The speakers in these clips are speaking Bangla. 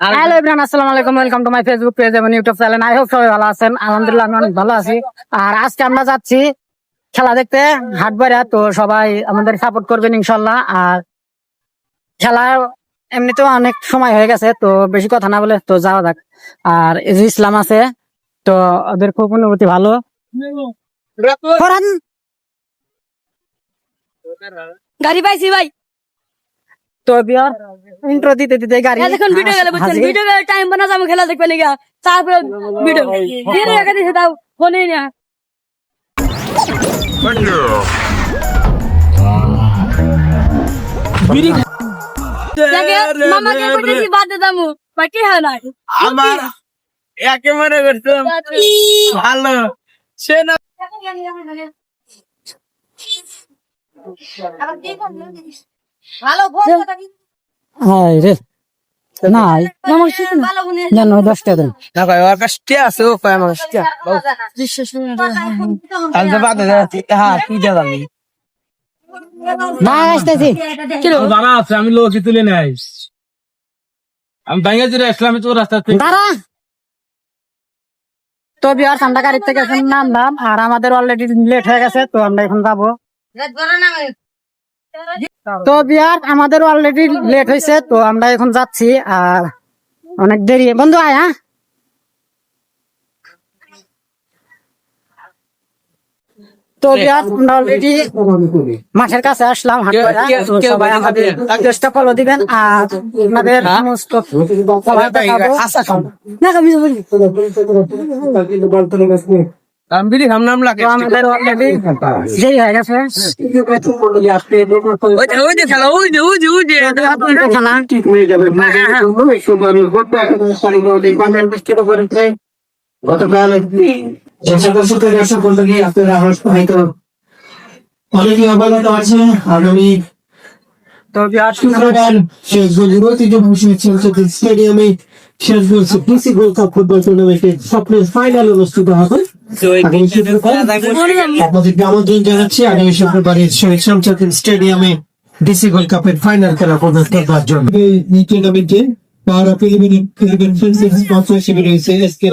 হ্যালো এভরিওয়ান, আসসালামু আলাইকুম। Welcome to my Facebook page এবং ইউটিউব চ্যানেল। আই হোপ সবাই ভালো আছেন। আলহামদুলিল্লাহ আমি অনেক ভালো আছি। আর আজকে আমরা যাচ্ছি খেলা দেখতে হাটবাড়া। তো সবাই আমাদের সাপোর্ট করবেন ইনশাল্লাহ। আর খেলা এমনিতেও অনেক সময় হয়ে গেছে, তো বেশি কথা না বলে তো যাওয়া যাক। আর এই যে ইসলাম আছে, তো ওদের খুব অনুভূতি ভালো। গাড়ি পাইছি ভাই। তো বিয়ার ইন্ট্রো দিতে দিতে গাড়ি এখন ভিডিও গেলে বুঝছেন, ভিডিও গেলে টাইম বানা যাবো খেলা দেখবে লিগা, তারপরে ভিডিও দিয়ে রেখে দিছে, তাও ফোনেই না। মামাকে বলেছি বাদ দামু, বাকি হয় না আমার একেবারে করতাম ভালো সে না ভালো হাই রে নাই জানো 10 টাকা দেন না ভাই ওর কাছে আছে ও কয় আমার কাছে আলদা বাদ দাও হ্যাঁ কি জানি না আসতেছি। দাঁড়া আছে, আমি লোক তুলে নেই, আমি ভাইয়া জুড়ে আসলাম তো রাস্তা থেকে। দাঁড়া। তো বিয়ার ঠান্ডা গাড়ি থেকে এখন নামলাম, আর আমাদের অলরেডি লেট হয়ে গেছে, তো আমরা এখন যাবো। তো বিয়ার আমাদের অলরেডি লেট হয়েছে, তো আমরা এখন যাচ্ছি। আর অনেক দেরি বন্ধু আয়। হ্যাঁ, তো বিয়ার আমরা অলরেডি মাঠের কাছে আসলাম হাটবাড়া। তো সবাই আমাদের চেষ্টা ফলো দিবেন আর আমাদের সমস্ত সবাই দেখাবো। না আমি বলি আমি বিড়ি খাম নাম লাগে তো আমাদের অলরেডি দেরি হয়ে গেছে। ওই যে খেলা ওই যে খেলা গতকাল সকল থেকে আপনারা হয়তো অনেকে অবগত আছে। আগামী তো বিয়ার শুক্রবার শেষ গোল স্টেডিয়ামে শেষ গোল পিসি গোল্ড কাপ ফুটবল টুর্নামেন্টের স্বপ্নের ফাইনাল অনুষ্ঠিত হবে। আপনাদেরকে আমন্ত্রণ জানাচ্ছি আগামী শুক্রবারের শহীদ শামসুদ্দিন স্টেডিয়ামে ডিসি গোল্ড কাপের ফাইনাল খেলা প্রদান করবার জন্য। এই টুর্নামেন্টে পাওয়ার ফিলিপিন স্পন্সরশিপ রয়েছে এসকে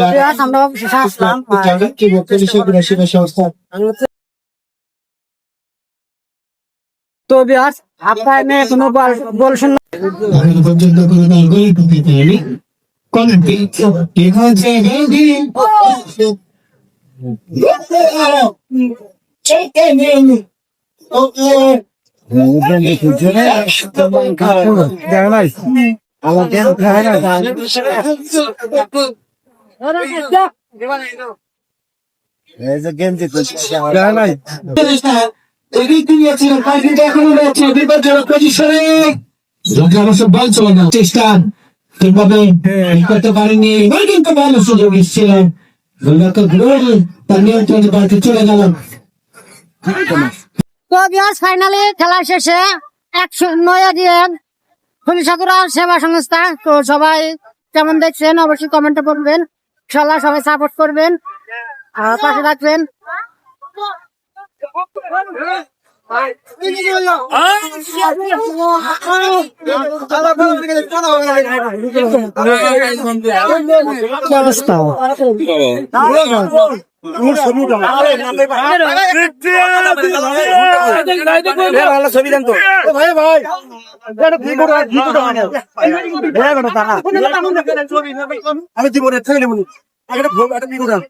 আমরা আসলাম। সেবা সংস্থা। তো বিয়ার আপনার মেয়ে কোনো বলছেন না। পর্যন্ত কোনো দল গড়ে তুলতে পারেনি। কমেন্টে ঠিক আছে চেষ্টা ঠিকভাবে করতে পারেনি, কিন্তু ভালো সুযোগ এসেছিলেন তার নিয়ন্ত্রণের বাড়িতে চলে গেল। তো বিয়ার ফাইনালে খেলা শেষে 109 দিয়ে ফুলসাগর সেবা সংস্থা। তো সবাই কেমন দেখছেন অবশ্যই কমেন্টে বলবেন। ইনশাআল্লাহ সবাই সাপোর্ট করবেন আর পাশে থাকবেন। ছবি দেন তো ভাই ভাই আমি দিব রে থেকে নেবো একটা ভিডিও দাও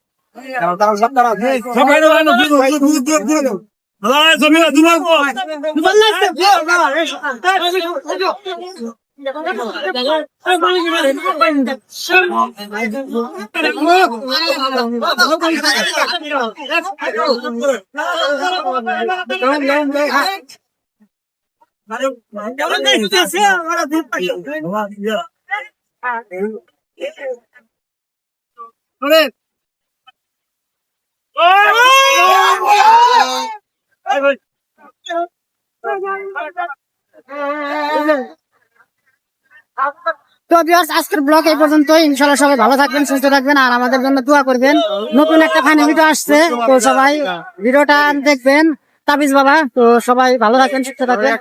তো ভিউয়ার্স আজকের ব্লগ এই পর্যন্ত। ইনশাআল্লাহ সবাই ভালো থাকবেন, সুস্থ থাকবেন আর আমাদের জন্য দোয়া করবেন। নতুন একটা ফানি ভিডিও আসছে, তো সবাই ভিডিওটা দেখবেন। তাবিজ বাবা, তো সবাই ভালো থাকেন, সুস্থ থাকবেন।